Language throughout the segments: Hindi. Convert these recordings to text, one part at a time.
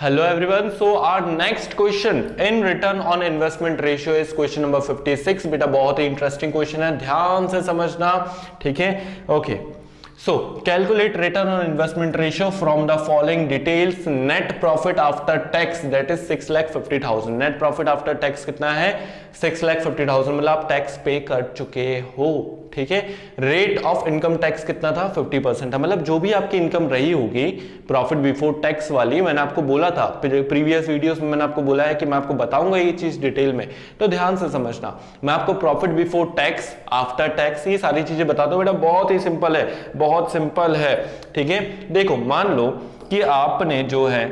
Hello everyone. So our next question in return on investment ratio is question number 56. बेटा बहुत ही इंटरेस्टिंग क्वेश्चन है, ध्यान से समझना, ठीक है? Okay, so calculate return on investment ratio from the following details. Net profit after tax that is 6,50,000. Net profit after tax कितना है? 6,50,000, मतलब आप टैक्स पे कर चुके हो, ठीक है? रेट ऑफ इनकम टैक्स कितना था? 50% था, मतलब जो भी आपकी इनकम रही होगी प्रॉफिट बिफोर टैक्स वाली, मैंने आपको बोला था प्रीवियस वीडियोस में, मैंने आपको बोला है कि मैं आपको बताऊंगा ये चीज डिटेल में, तो ध्यान से समझना। मैं आपको profit before tax, after tax, ये सारी चीजें बताता हूं बेटा, बहुत ही सिंपल है, बहुत सिंपल है, ठीक है? देखो, मान लो कि आपने जो है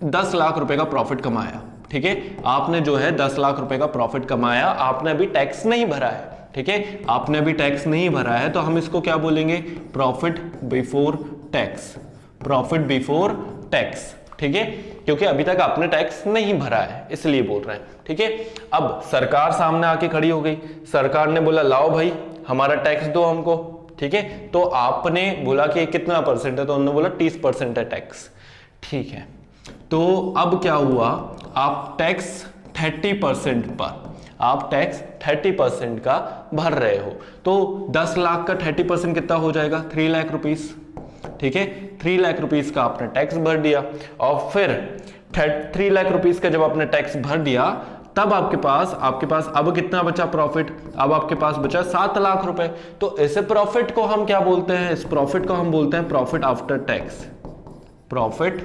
10 लाख रुपए का प्रॉफिट कमाया, ठीक है? आपने जो है 10 लाख रुपए का प्रॉफिट कमाया, आपने अभी टैक्स नहीं भरा है, ठीक है? आपने अभी टैक्स नहीं भरा है, तो हम इसको क्या बोलेंगे? Profit before tax, profit before tax, ठीक है? क्योंकि अभी तक आपने टैक्स नहीं भरा है, इसलिए बोल रहे हैं, ठीक है? अब सरकार सामने आके खड़ी हो गई, सरकार ने बोला लाओ भाई हमारा टैक्स दो हमको, ठीक है? तो आपने बोला कि कितना परसेंट है, तो उन्होंने बोला 30% है टैक्स, ठीक है? तो अब क्या हुआ, आप टैक्स 30% पर, आप टैक्स 30% का भर रहे हो, तो 10 लाख का 30% कितना हो जाएगा? 3 लाख रुपीस, ठीक है? 3 लाख रुपीस का आपने टैक्स भर दिया, और फिर 3 लाख रुपीस का जब आपने टैक्स भर दिया, तब आपके पास अब कितना बचा प्रॉफिट? अब आपके पास बचा 7 लाख रुपए। तो इस प्रॉफिट को हम क्या बोलते हैं? इस प्रॉफिट को हम बोलते हैं profit after tax, profit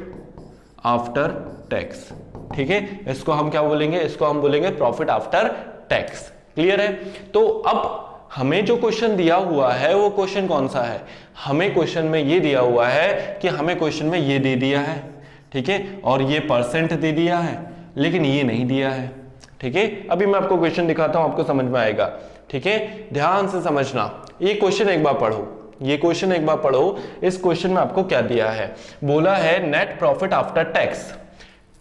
after tax, ठीक है? इसको हम क्या बोलेंगे? इसको हम बोलेंगे प्रॉफिट आफ्टर टैक्स। क्लियर है? तो अब हमें जो क्वेश्चन दिया हुआ है वो क्वेश्चन कौन सा है? हमें क्वेश्चन में ये दिया हुआ है कि हमें क्वेश्चन में ये दे दिया है, ठीक है? और ये परसेंट दे दिया है, लेकिन ये नहीं दिया है, ठीक है? अभी मैं आपको क्वेश्चन दिखाता हूं, आपको समझ में आएगा, ठीक है? ध्यान से समझना, ये क्वेश्चन एक बार पढ़ो, ये क्वेश्चन एक बार पढ़ो। इस क्वेश्चन में आपको क्या दिया है? बोला है net profit after tax,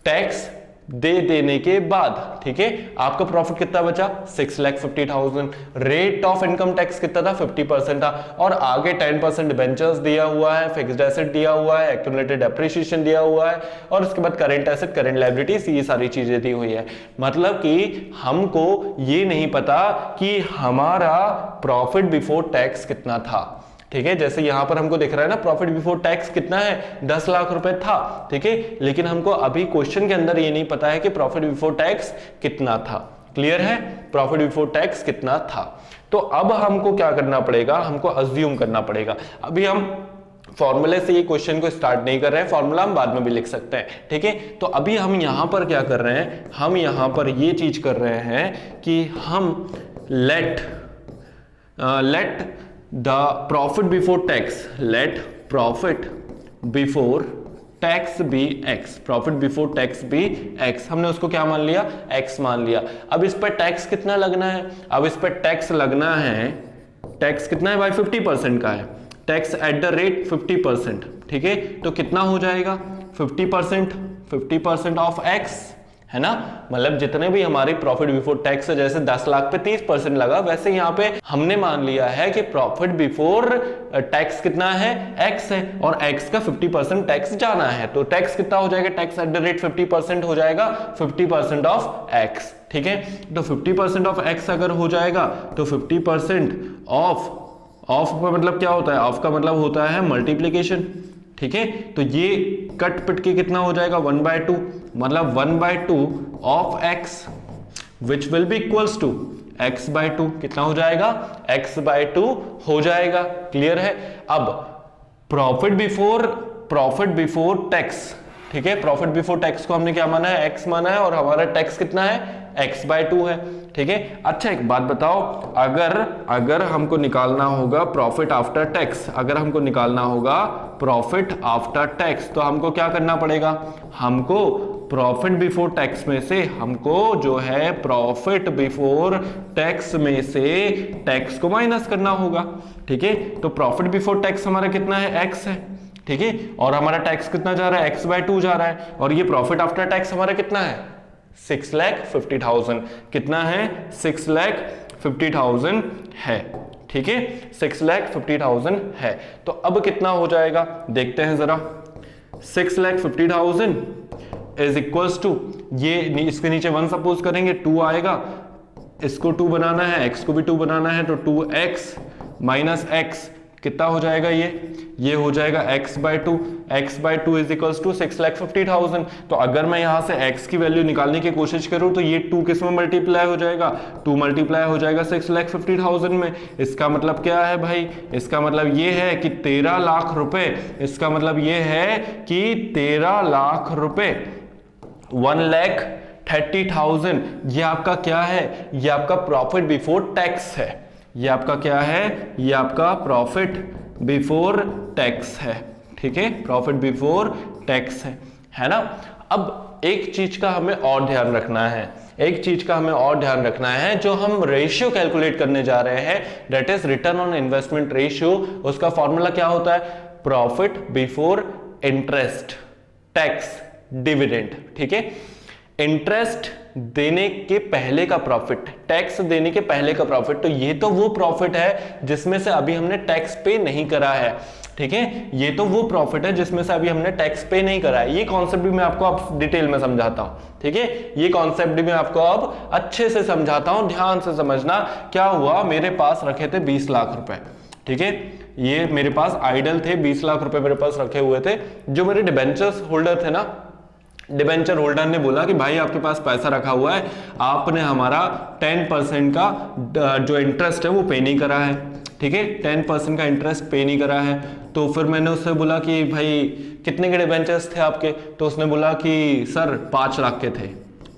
tax दे देने के बाद, ठीक है? आपका प्रॉफिट कितना बचा? 6,50,000। रेट ऑफ इनकम टैक्स कितना था? 50% था, और आगे 10% बेंचर्स दिया हुआ है, फिक्स्ड एसेट दिया हुआ है, एक्यूमुलेटेड डेप्रिसिएशन दिया हुआ है, और उसके बाद करेंट एसेट, करेंट लायबिलिटीज, ये सारी चीजें दी हुई है। मतलब कि हमको ये नहीं पता कि हमारा प्रॉफिट बिफोर टैक्स कितना था, ठीक है? जैसे यहां पर हमको दिख रहा है ना, प्रॉफिट बिफोर टैक्स कितना है? 10 लाख रुपए था, ठीक है? लेकिन हमको अभी क्वेश्चन के अंदर ये नहीं पता है कि प्रॉफिट बिफोर टैक्स कितना था। क्लियर है? प्रॉफिट बिफोर टैक्स कितना था। तो अब हमको क्या करना पड़ेगा? हमको अज्यूम करना पड़ेगा। अभी हम फॉर्मूले से ये क्वेश्चन को स्टार्ट नहीं कर रहे हैं, फॉर्मूला हम बाद में भी लिख सकते हैं, ठीक है? तो अभी हम यहां पर क्या कर रहे हैं? हम यहां पर ये चीज कर रहे हैं कि हम late the profit before tax, let profit before tax be x, profit before tax be x, हमने उसको क्या मान लिया? x मान लिया। अब इस पर टैक्स कितना लगना है? अब इस पर टैक्स लगना है, टैक्स कितना है भाई? 50% का है, टैक्स एट द रेट 50%, ठीक है? तो कितना हो जाएगा? 50% ऑफ x, है ना? मतलब जितने भी हमारी प्रॉफिट बिफोर टैक्स है, जैसे 10 लाख पे 30% लगा, वैसे यहाँ पे हमने मान लिया है कि प्रॉफिट बिफोर टैक्स कितना है? x है, और x का 50% टैक्स जाना है, तो टैक्स कितना हो जाएगा? टैक्स एट द रेट 50% हो जाएगा, 50% ऑफ x, ठीक है? तो 50% ऑफ x अगर हो जाएगा, तो 50% ऑफ का मतलब क्या होता है? ऑफ का मतलब होता है मल्टीप्लीकेशन, ठीक है? तो ये कट पिट के कितना हो जाएगा? 1/2, मतलब 1/2 of x which will be equals to x/2, कितना हो जाएगा? x/2 हो जाएगा। क्लियर है? अब प्रॉफिट बिफोर टैक्स, ठीक है? प्रॉफिट बिफोर टैक्स को हमने क्या माना है? x माना है, और हमारा टैक्स कितना है? x/2 है, ठीक है? अच्छा, एक बात बताओ, अगर हमको निकालना होगा प्रॉफिट आफ्टर टैक्स, अगर हमको निकालना होगा प्रॉफिट आफ्टर टैक्स, तो हमको क्या करना पड़ेगा? हमको प्रॉफिट बिफोर टैक्स में से, हमको जो है प्रॉफिट बिफोर टैक्स में से टैक्स को माइनस करना होगा, ठीक है? तो प्रॉफिट बिफोर टैक्स हमारा कितना है? x है, ठीक है? और हमारा टैक्स कितना जा रहा है? x/2 जा रहा है, और ये प्रॉफिट आफ्टर टैक्स हमारा कितना है? 6,50,000। कितना है? 6,50,000 है, ठीक है? 6,50,000 है। तो अब कितना हो जाएगा देखते हैं जरा। 6,50,000 इज इक्वल्स टू, ये इसके नीचे 1 सपोज करेंगे, 2 आएगा, इसको 2 बनाना है, x को भी 2 बनाना है, तो 2x माइनस x कितना हो जाएगा, ये हो जाएगा x by 2, x by 2 is equals to 6,50,000। तो अगर मैं यहां से x की वैल्यू निकालने की कोशिश करूं तो ये 2 किस में मल्टीप्लाई हो जाएगा, 2 मल्टीप्लाई हो जाएगा 6,50,000 में। इसका मतलब क्या है भाई, इसका मतलब ये है कि 13 लाख रुपए, इसका मतलब ये है कि 13 लाख रुपए, 1,30,000 ये आपका क्या है, ये आपका प्रॉफिट बिफोर टैक्स है। ये आपका क्या है, ये आपका प्रॉफिट बिफोर टैक्स है। ठीक है, प्रॉफिट बिफोर टैक्स है ना। अब एक चीज का हमें और ध्यान रखना है, एक चीज का हमें और ध्यान रखना है, जो हम रेशियो कैलकुलेट करने जा रहे हैं, that is return on investment ratio. उसका फॉर्मूला क्या होता है, profit before interest, tax, dividend. ठीक है, इंटरेस्ट देने के पहले का प्रॉफिट, टैक्स देने के पहले का प्रॉफिट, तो ये तो वो प्रॉफिट है जिसमें से अभी हमने टैक्स पे नहीं करा है। ठीक है, ये तो वो प्रॉफिट है जिसमें से अभी हमने टैक्स पे नहीं करा है। ये कॉन्सेप्ट भी मैं आपको अब डिटेल में समझाता हूं। ठीक है, ये कॉन्सेप्ट भी मैं आपको अब अच्छे से समझाता हूं, ध्यान से समझना। क्या हुआ, मेरे पास रखे थे 20 लाख रुपए। ठीक है, ये मेरे पास आइडल थे, 20 लाख रुपए मेरे पास रखे हुए थे। जो मेरे डिबेंचर्स होल्डर थे ना, डिबेंचर होल्डर ने बोला कि भाई आपके पास पैसा रखा हुआ है, आपने हमारा 10% का जो इंटरेस्ट है वो पे नहीं करा है। ठीक है, 10% का इंटरेस्ट पे नहीं करा है। तो फिर मैंने उससे बोला कि भाई कितने के डिबेंचर्स थे आपके, तो उसने बोला कि सर 5 लाख के थे।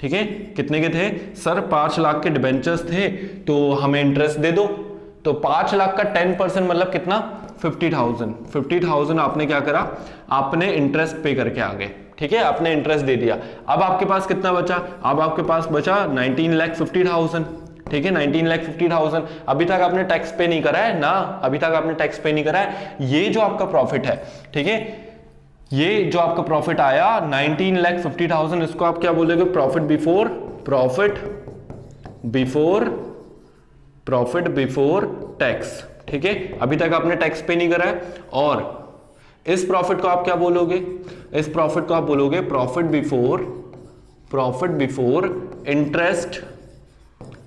ठीक है, कितने के थे सर, 5 लाख के डिबेंचर्स थे, तो हमें इंटरेस्ट दे दो। तो 5 लाख का 10% मतलब कितना, 50,000। 50,000 आपने क्या करा, आपने इंटरेस्ट पे करके आ गए। ठीक है, आपने इंटरेस्ट दे दिया। अब आपके पास कितना बचा, अब आपके पास बचा 19,50,000। ठीक है, 19,50,000। अभी तक आपने टैक्स पे नहीं करा है ना, अभी तक आपने टैक्स पे नहीं करा है। ये जो आपका प्रॉफिट है, ठीक है, ये जो आपका प्रॉफिट आया 19,50,000, इसको आप क्या बोलोगे, प्रॉफिट बिफोर टैक्स। ठीक है, अभी तक आपने टैक्स पे नहीं करा है। और इस प्रॉफिट को आप क्या बोलोगे, इस प्रॉफिट को आप बोलोगे profit before interest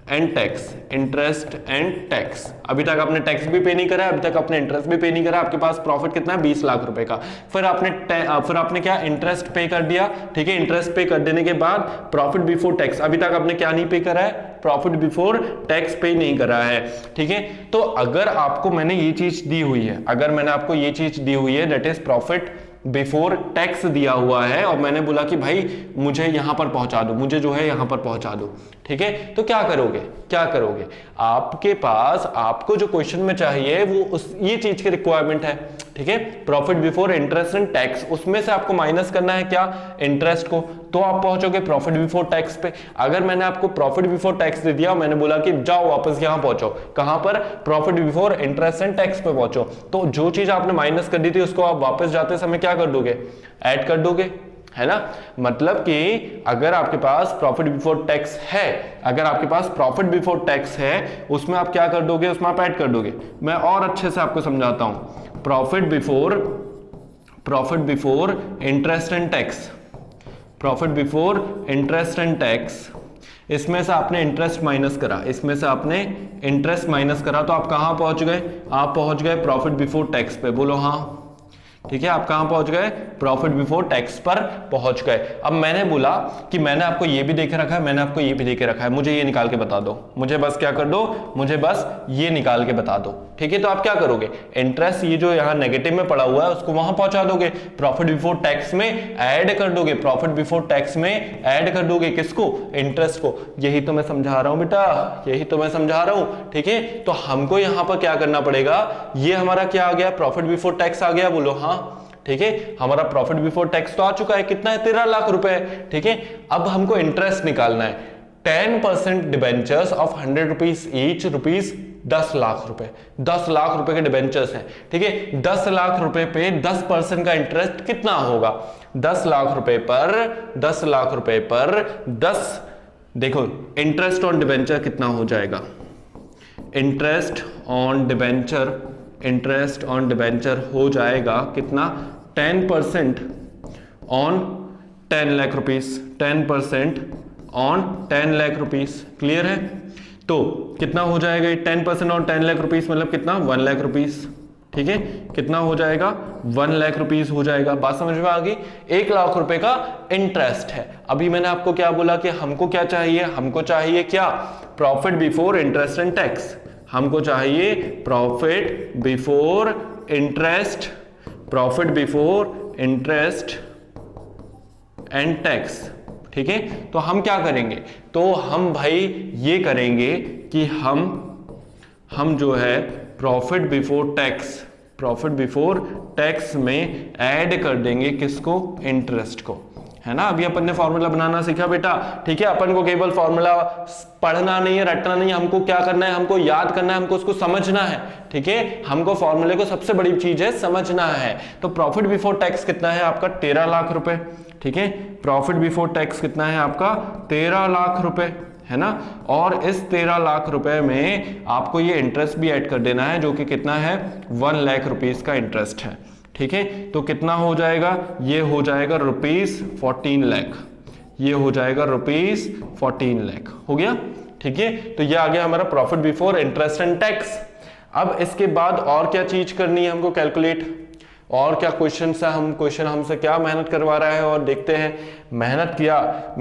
and tax, interest and tax. अभी तक आपने टैक्स भी पे नहीं करा है, अभी तक आपने इंटरेस्ट भी पे नहीं करा। आपके पास प्रॉफिट कितना है, 20 लाख रुपए का। फिर आपने क्या, इंटरेस्ट पे कर दिया। ठीक है, इंटरेस्ट पे कर देने के बाद प्रॉफिट बिफोर टैक्स, अभी तक आपने क्या नहीं पे करा है, प्रॉफिट बिफोर टैक्स पे नहीं करा है। ठीक है, तो अगर आपको मैंने ये चीज दी हुई है, अगर मैंने आपको ये चीज दी हुई है, that is profit before tax दिया हुआ है, और मैंने बोला कि भाई मुझे यहां पर पहुंचा दो, मुझे जो है यहां पर पहुंचा दो। ठीक है, तो क्या करोगे, क्या करोगे, आपके पास, आपको जो क्वेश्चन में चाहिए वो ये चीज की रिक्वायरमेंट है। ठीक है, profit before interest and tax, उसमें से आपको माइनस करना है क्या, इंटरेस्ट को, तो आप पहुंचोगे प्रॉफिट बिफोर टैक्स पे। अगर मैंने आपको प्रॉफिट बिफोर टैक्स दे दिया, मैंने बोला कि जाओ वापस यहां पहुंचो, कहां पर, profit before interest and tax पे पहुंचो, तो जो चीज आपने माइनस कर दी थी उसको आप वापस जाते समय क्या कर दोगे, ऐड कर दोगे, है ना। मतलब कि अगर आपके पास प्रॉफिट बिफोर टैक्स है, अगर आपके पास प्रॉफिट बिफोर टैक्स है, उसमें आप क्या कर दोगे, उसमें आप ऐड कर दोगे। मैं और अच्छे से आपको समझाता हूं, profit before interest and tax, profit before interest and tax, इसमें से आपने इंटरेस्ट माइनस करा, इसमें से आपने इंटरेस्ट माइनस करा, तो आप कहां पहुंच गए, आप पहुंच गए प्रॉफिट बिफोर टैक्स पे। बोलो हाँ, ठीक है, आप कहां पहुंच गए, प्रॉफिट बिफोर टैक्स पर पहुंच गए। अब मैंने बोला कि मैंने आपको ये भी देके रखा है, मैंने आपको ये भी देके रखा है, मुझे ये निकाल के बता दो, मुझे बस क्या कर दो, मुझे बस ये निकाल के बता दो। ठीक है, तो आप क्या करोगे, इंटरेस्ट ये जो यहां नेगेटिव में पड़ा हुआ है उसको वहां पहुंचा दोगे, प्रॉफिट बिफोर टैक्स में ऐड कर दोगे, प्रॉफिट बिफोर टैक्स में ऐड कर दोगे, किसको, इंटरेस्ट को। यही तो मैं समझा रहा हूं बेटा, यही तो मैं समझा रहा हूं। ठीक है, तो हमको यहां पर क्या करना पड़ेगा, ये हमारा क्या आ गया, प्रॉफिट बिफोर टैक्स आ गया, बोलो हाँ। ठीक है, हमारा प्रॉफिट बिफोर टैक्स तो आ चुका है, कितना है, 13 लाख रुपए। ठीक है, अब हमको इंटरेस्ट निकालना है। 10% debentures of 100 rupees each, rupees 10 lakh रुपए, 10 लाख रुपए के डिबेंचर्स हैं। ठीक है, 10 लाख रुपए पे 10% का इंटरेस्ट कितना होगा, 10 लाख रुपए पर 10 लाख रुपए पर 10, देखो इंटरेस्ट ऑन डिबेंचर कितना हो जाएगा, इंटरेस्ट ऑन डिबेंचर हो जाएगा कितना, 10% on 10 lakh rupees, 10% on 10 lakh rupees. Clear है? तो कितना हो जाएगा 10% ऑन 10 लाख रुपीस मतलब कितना 1 लाख रुपीस। ठीक है, कितना हो जाएगा 1 लाख रुपीस हो जाएगा। बात समझ में आ गई? 1 लाख रुपए का इंटरेस्ट है। अभी मैंने आपको क्या बोला कि हमको क्या चाहिए, हमको चाहिए क्या, profit before interest and tax. हमको चाहिए profit before interest, profit before interest and tax. ठीक है, तो हम क्या करेंगे, तो हम भाई ये करेंगे कि हम जो है profit before tax, profit before tax में ऐड कर देंगे किसको, इंटरेस्ट को, है ना। अभी अपन ने फॉर्मूला बनाना सीखा बेटा। ठीक है, अपन को केवल फॉर्मूला पढ़ना नहीं है, रटना नहीं है, हमको क्या करना है, हमको याद करना है, हमको उसको समझना है। ठीक है, हमको फॉर्मूले को सबसे बड़ी चीज है समझना है। तो प्रॉफिट बिफोर टैक्स कितना है आपका 13 लाख रुपए। ठीक है, प्रॉफिट बिफोर टैक्स कितना है आपका 13 लाख रुपए, है ना। और इस 13 लाख रुपए में आपको ये इंटरेस्ट भी ऐड कर देना है जो कि कितना है 1 लाख रुपीस का इंटरेस्ट है। ठीक है, तो कितना हो जाएगा, ये हो जाएगा रुपीस 14 लाख, ये हो जाएगा रुपीस 14 लाख हो गया। ठीक है, तो ये आ गया हमारा profit before interest and tax. अब इसके बाद और क्या चीज करनी है हमको कैलकुलेट, और क्या क्वेश्चन है, क्वेश्चन हमसे क्या मेहनत करवा रहा है और देखते हैं। मेहनत किया,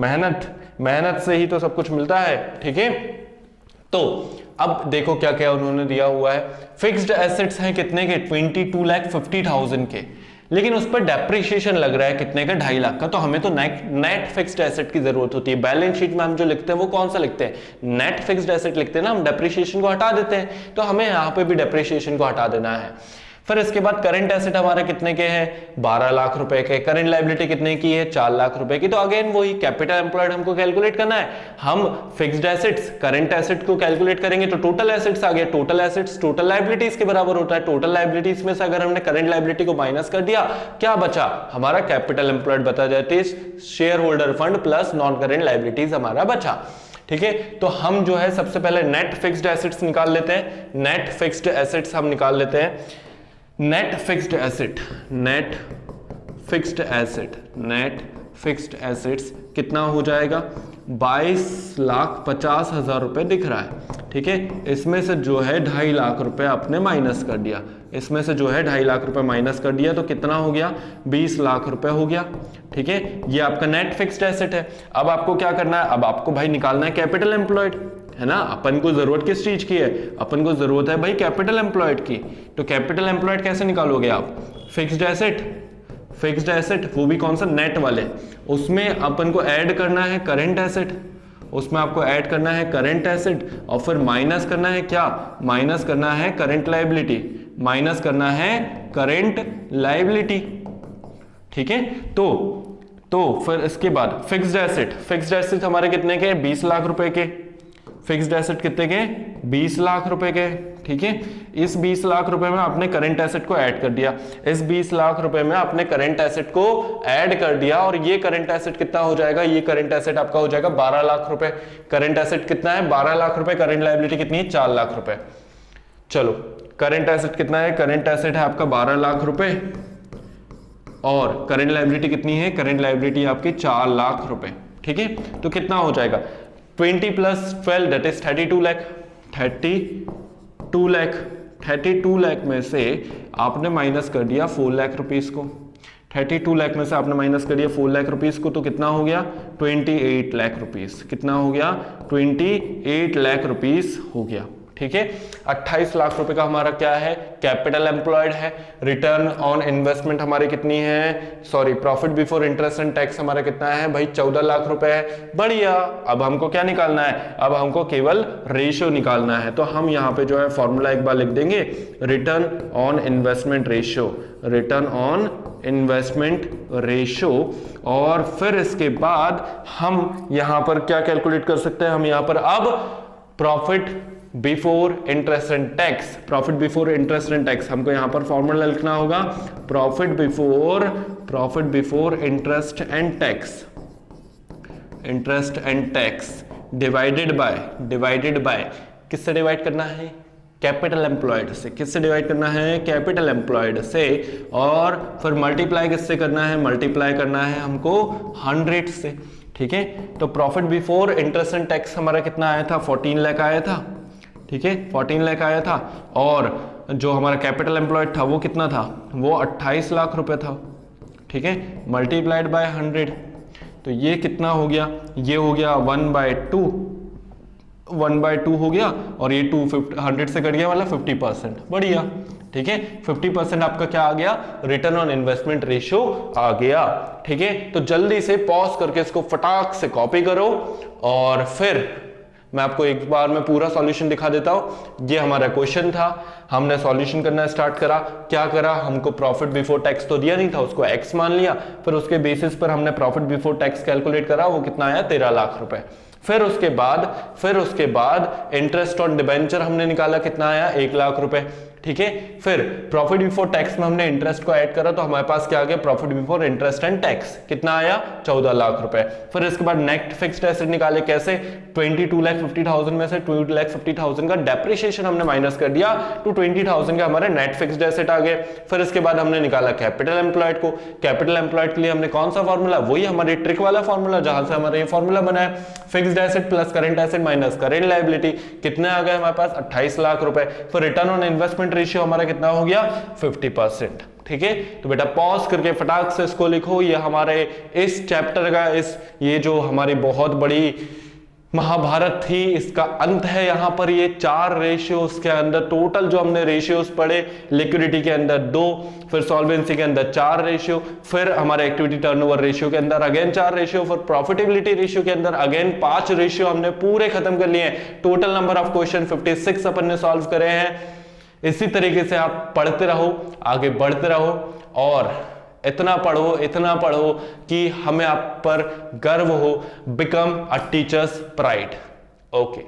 मेहनत से ही तो सब कुछ मिलता है। ठीक है, तो अब देखो क्या क्या उन्होंने दिया हुआ है। फिक्स्ड एसेट्स हैं कितने के 22,50,000 के, लेकिन उस पर डेप्रिसिएशन लग रहा है कितने का 2.5 लाख का। तो हमें तो नेट फिक्स्ड एसेट की जरूरत होती है। बैलेंस शीट में हम जो लिखते हैं वो कौन सा लिखते हैं, नेट फिक्स्ड एसेट लिखते हैं ना, हम डेप्रिसिएशन को हटा देते हैं। तो हमें यहाँ पे भी डेप्रिसिएशन को हटा देना है। फिर इसके बाद करंट एसेट हमारे कितने के हैं 12 लाख रुपए के, करंट लायबिलिटी कितने की है 4 लाख रुपए की। तो अगेन वही कैपिटल एम्प्लॉयड हमको कैलकुलेट करना है। हम फिक्स्ड एसेट्स करंट एसेट को कैलकुलेट करेंगे तो टोटल एसेट्स आ गया, टोटल एसेट्स टोटल लायबिलिटीज के बराबर होता है। टोटल लायबिलिटीज में से अगर हमने करंट लायबिलिटी को माइनस कर दिया, क्या बचा हमारा कैपिटल एम्प्लॉयड बता जाते हैं, share holder fund plus non current liabilities हमारा बचा। ठीक है, तो हम जो है सबसे पहले नेट फिक्स्ड एसेट्स निकाल लेते हैं। नेट फिक्स्ड एसेट्स हम निकाल लेते हैं। Net fixed asset, net fixed asset, net fixed assets कितना हो जाएगा 22,50,000 रुपए दिख रहा है। ठीक है, इसमें से जो है 2.5 लाख रुपए आपने माइनस कर दिया, इसमें से जो है 2.5 लाख रुपए माइनस कर दिया तो कितना हो गया 20 लाख रुपए हो गया। ठीक है, ये आपका नेट फिक्स्ड एसेट है। अब आपको क्या करना है, अब आपको भाई निकालना है कैपिटल एम्प्लॉयड, है ना। अपन को जरूरत किस चीज की है, अपन को जरूरत है भाई कैपिटल एम्प्लॉयड की। तो कैपिटल एम्प्लॉयड कैसे निकालोगे आप, फिक्स्ड एसेट, फिक्स्ड एसेट वो भी कौन सा नेट वाले, उसमें अपन को ऐड करना है करंट एसेट, उसमें आपको ऐड करना है करंट एसेट और फिर माइनस करना है क्या, माइनस करना है करंट लायबिलिटी, माइनस करना है करंट लायबिलिटी। ठीक है, तो फिर इसके बाद फिक्स्ड एसेट, फिक्स्ड एसेट हमारे कितने के 20 लाख रुपए के, फिक्स्ड एसेट कितने के 20 लाख रुपए के। ठीक है, इस 20 लाख रुपए में आपने करंट एसेट को ऐड कर दिया, इस 20 लाख रुपए में आपने करंट एसेट को ऐड कर दिया और ये करंट एसेट कितना हो जाएगा, ये करंट एसेट आपका हो जाएगा 12 लाख रुपए। करंट एसेट कितना है 12 लाख रुपए, करंट लायबिलिटी कितनी है 4 लाख रुपए। चलो करंट एसेट कितना है, करंट एसेट है आपका 12 लाख रुपए और करंट लायबिलिटी कितनी है, करंट लायबिलिटी आपकी 4 लाख रुपए। ठीक है, तो कितना हो जाएगा 20 + 12 दैट इज 32 लाख, 32 लाख, 32 लाख में से आपने माइनस कर दिया 4 लाख रुपीस को, 32 लाख में से आपने माइनस कर दिया 4 लाख रुपीस को, तो कितना हो गया 28 लाख रुपीस। कितना हो गया 28 लाख रुपीस हो गया। ठीक है, 28 लाख रुपए का हमारा क्या है कैपिटल एम्प्लॉयड है। रिटर्न ऑन इन्वेस्टमेंट हमारी कितनी है, sorry profit before interest and tax हमारा कितना है भाई 14 लाख रुपए है। बढ़िया, अब हमको क्या निकालना है, अब हमको केवल रेशियो निकालना है। तो हम यहाँ पे जो है फॉर्मूला एक बार लिख देंगे, return on investment ratio, return on investment ratio. और फिर इसके बाद हम यहां पर क्या कैलकुलेट कर सकते हैं, हम यहां पर अब profit before interest and tax, profit before interest and tax हमको यहां पर फॉर्मूला लिखना होगा, profit before interest and tax, interest and tax divided by किससे डिवाइड करना है, कैपिटल एम्प्लॉयड से, किससे डिवाइड करना है, कैपिटल एम्प्लॉयड से, और फिर मल्टीप्लाई किससे करना है, मल्टीप्लाई करना है हमको 100 से, ठीक है। तो profit before interest and tax हमारा कितना आया था, 14 लाख आया था, ठीक है, 14 लाख आया था, और जो हमारा कैपिटल एम्प्लॉयड था वो कितना था, वो 28 लाख रुपए था, ठीक है, मल्टीप्लाइड बाय 100, तो ये कितना हो गया, ये हो गया 1/2, 1/2 हो गया, और ये 100 से कट गया वाला 50%, बढ़िया, ठीक है। 50% आपका क्या आ गया, रिटर्न ऑन इन्वेस्टमेंट रेशियो आ गया, ठीक है। तो जल्दी से पॉज करके इसको फटाक से कॉपी करो, और फिर मैं आपको एक बार में पूरा सॉल्यूशन दिखा देता हूं। ये हमारा क्वेश्चन था, हमने सॉल्यूशन करना स्टार्ट करा, क्या करा, हमको प्रॉफिट बिफोर टैक्स तो दिया नहीं था, उसको एक्स मान लिया, फिर उसके बेसिस पर हमने प्रॉफिट बिफोर टैक्स कैलकुलेट करा, वो कितना आया, 13 लाख रुपए। फिर उसके बाद इंटरेस्ट ऑन डिबेंचर हमने निकाला, कितना आया, 1 लाख रुपए, ठीक है। फिर प्रॉफिट बिफोर टैक्स में हमने इंटरेस्ट को ऐड करा, तो हमारे पास क्या आ गया, profit before interest and tax, कितना आया, 14 लाख रुपए। फिर इसके बाद नेट फिक्स्ड एसेट निकाले, कैसे, 22,50,000 में से 2,50,000 का डेप्रिसिएशन हमने माइनस कर दिया, तो 20,000 के हमारे नेट फिक्स्ड एसेट आ गए। फिर इसके बाद हमने निकाला कैपिटल एम्प्लॉयड को, कैपिटल एम्प्लॉयड के लिए हमने कौन सा फॉर्मूला, वही हमारे ट्रिक वाला फॉर्मूला जहां से हमारा ये फॉर्मूला बना है, fixed asset plus current asset minus current liability, कितने आ गए हमारे पास, 28 लाख रुपए। फिर रिटर्न ऑन इन्वेस्टमेंट रेशियो हमारा कितना हो गया, 50%, ठीक है। तो बेटा पॉज करके फटाक से इसको लिखो, ये हमारे इस चैप्टर का, ये जो हमारी बहुत बड़ी महाभारत थी, इसका अंत है यहाँ पर। ये 4 रेशियोज के अंदर टोटल जो हमने रेशियोज पढ़े, लिक्विडिटी के अंदर 2, फिर सॉल्वेंसी के अंदर 4 रेशियो, फिर हमारे एक्टिविटी टर्नओवर रेशियो के अंदर अगेन 4 रेशियो, फिर प्रॉफिटेबिलिटी रेशियो के अंदर अगेन 5 रेशियो हमने पूरे खत्म कर लिए हैं। टोटल नंबर ऑफ क्वेश्चन 56 अपन ने सॉल्व करे हैं। इसी तरीके से आप पढ़ते रहो, आगे बढ़ते रहो, और इतना पढ़ो कि हमें आप पर गर्व हो, become a teachers pride. Okay.